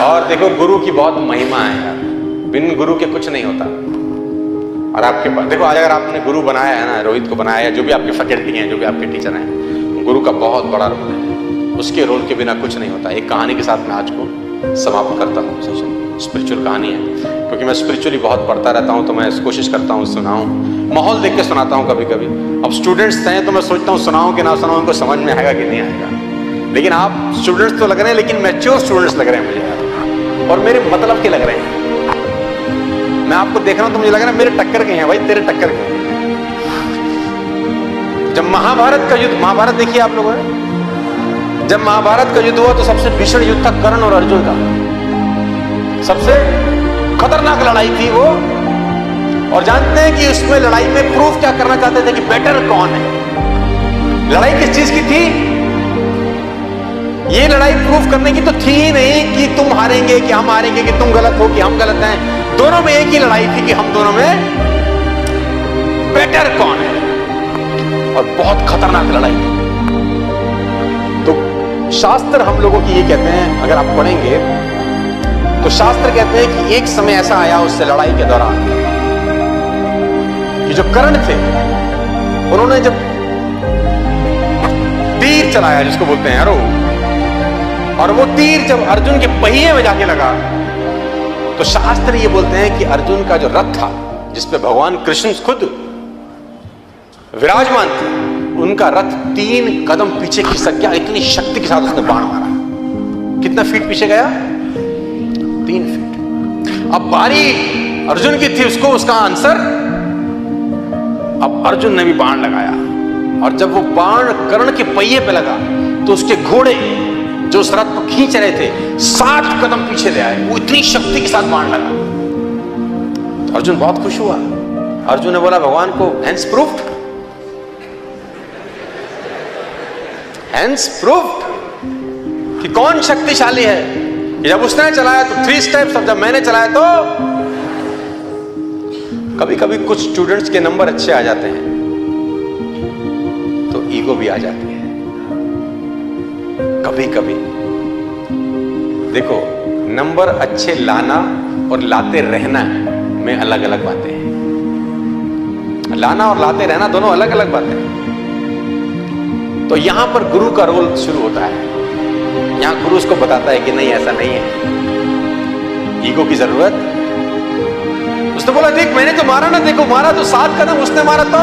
और देखो गुरु की बहुत महिमा है यार, बिन गुरु के कुछ नहीं होता। और आपके पास देखो, आज अगर आपने गुरु बनाया है ना, रोहित को बनाया है, जो भी आपके फैकल्टी हैं, जो भी आपके टीचर हैं, गुरु का बहुत बड़ा रोल है। उसके रोल के बिना कुछ नहीं होता। एक कहानी के साथ मैं आज को समाप्त करता हूँ सेशन। स्पिरिचुअल कहानी है, क्योंकि मैं स्पिरिचुअली बहुत पढ़ता रहता हूँ, तो मैं कोशिश करता हूँ सुनाऊँ, माहौल देख के सुनाता हूँ कभी कभी। अब स्टूडेंट्स हैं तो मैं सोचता हूँ सुनाऊँ कि ना सुनाऊँ, उनको समझ में आएगा कि नहीं आएगा। लेकिन आप स्टूडेंट्स तो लग रहे हैं, लेकिन मैच्योर स्टूडेंट्स लग रहे हैं मुझे यार, और मेरे मतलब के लग रहे हैं। मैं आपको देख रहा हूं तो मुझे लग रहा है मेरे टक्कर के हैं भाई, तेरे टक्कर के हैं। जब महाभारत का युद्ध, महाभारत देखिए आप लोगों ने, जब महाभारत का युद्ध हुआ तो सबसे भीषण युद्ध था कर्ण और अर्जुन का। सबसे खतरनाक लड़ाई थी वो। और जानते हैं कि उसमें लड़ाई में प्रूफ क्या करना चाहते थे कि बेटर कौन है। लड़ाई किस चीज की थी? ये लड़ाई प्रूफ करने की तो थी ही नहीं कि तुम हारेंगे कि हम हारेंगे, कि तुम गलत हो कि हम गलत हैं। दोनों में एक ही लड़ाई थी कि हम दोनों में बेटर कौन है। और बहुत खतरनाक लड़ाई थी। तो शास्त्र हम लोगों की ये कहते हैं, अगर आप पढ़ेंगे तो शास्त्र कहते हैं कि एक समय ऐसा आया उससे लड़ाई के दौरान कि जो कर्ण थे उन्होंने जब तीर चलाया, जिसको बोलते हैं एरो, और वो तीर जब अर्जुन के पहिए में जाके लगा, तो शास्त्र ये बोलते हैं कि अर्जुन का जो रथ था, जिसपे भगवान कृष्ण खुद विराजमान थे, उनका रथ 3 कदम पीछे खिसक गया। इतनी शक्ति के साथ उसने बाण मारा। कितना फीट पीछे गया? 3 फीट। अब बारी अर्जुन की थी, उसको उसका आंसर। अब अर्जुन ने भी बाण लगाया, और जब वो बाण कर्ण के पहिए पे लगा तो उसके घोड़े जो उस रथ को खींच रहे थे 60 कदम पीछे ले आए। वो इतनी शक्ति के साथ बाण लगा। तो अर्जुन बहुत खुश हुआ। अर्जुन ने बोला भगवान को, हैंड्स प्रूफ्ड, हैंड्स प्रूफ्ड कि कौन शक्तिशाली है। कि जब उसने चलाया तो 3 स्टेप्स, अब जब मैंने चलाया तो। कभी कभी कुछ स्टूडेंट्स के नंबर अच्छे आ जाते हैं तो ईगो भी आ जाती है। कभी कभी देखो, नंबर अच्छे लाना और लाते रहना में अलग अलग बातें हैं। लाना और लाते रहना दोनों अलग अलग बातें हैं। तो यहां पर गुरु का रोल शुरू होता है। यहां गुरु उसको बताता है कि नहीं, ऐसा नहीं है, ईगो की जरूरत। उसने बोला देख मैंने तो मारा ना, देखो मारा तो 7 कदम, उसने मारा तो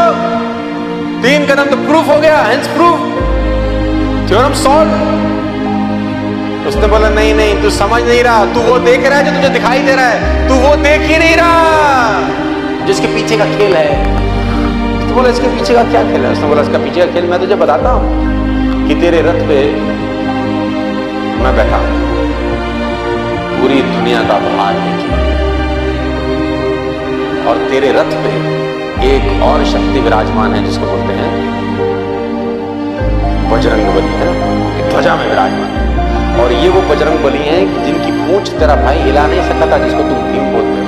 3 कदम, तो प्रूफ हो गया, हेंस प्रूफ, थ्योरम सॉल्व। उसने बोला नहीं नहीं, तू समझ नहीं रहा, तू वो देख रहा है जो तुझे दिखाई दे रहा है, तू वो देख ही नहीं रहा जिसके पीछे का खेल है। उसने बोला इसके पीछे का क्या खेल है? उसने बोला इसका पीछे का खेल मैं तुझे बताता हूं कि तेरे रथ पे मैं बैठा हूं, पूरी दुनिया का भार लेके, और तेरे रथ पे एक और शक्ति विराजमान है जिसको बोलते हैं बजरंग बली, है ना, ध्वजा में विराजमान है। और ये वो बजरंग बली हैं जिनकी पूंछ तेरा भाई हिला नहीं सकता था, जिसको तुम भीम बोलते हो।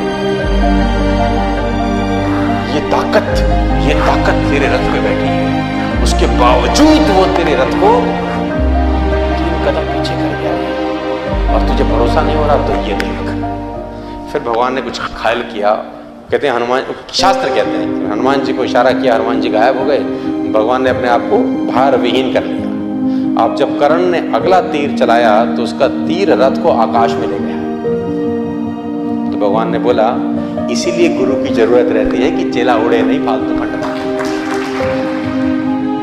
ये ताकत तेरे रथ पे बैठी है, उसके बावजूद वो तेरे रथ को 3 कदम पीछे कर गया है। और तुझे भरोसा नहीं हो रहा तो ये देख। फिर भगवान ने कुछ ख्याल किया, कहते हैं हनुमान, शास्त्र कहते हैं हनुमान जी को इशारा किया, हनुमान जी गायब हो गए। भगवान ने अपने आप को भार विहीन कर लिया। अब जब कर्ण ने अगला तीर चलाया तो उसका तीर रथ को आकाश में ले गया। तो भगवान ने बोला इसीलिए गुरु की जरूरत रहती है कि चेला उड़े नहीं फालतू खंड में।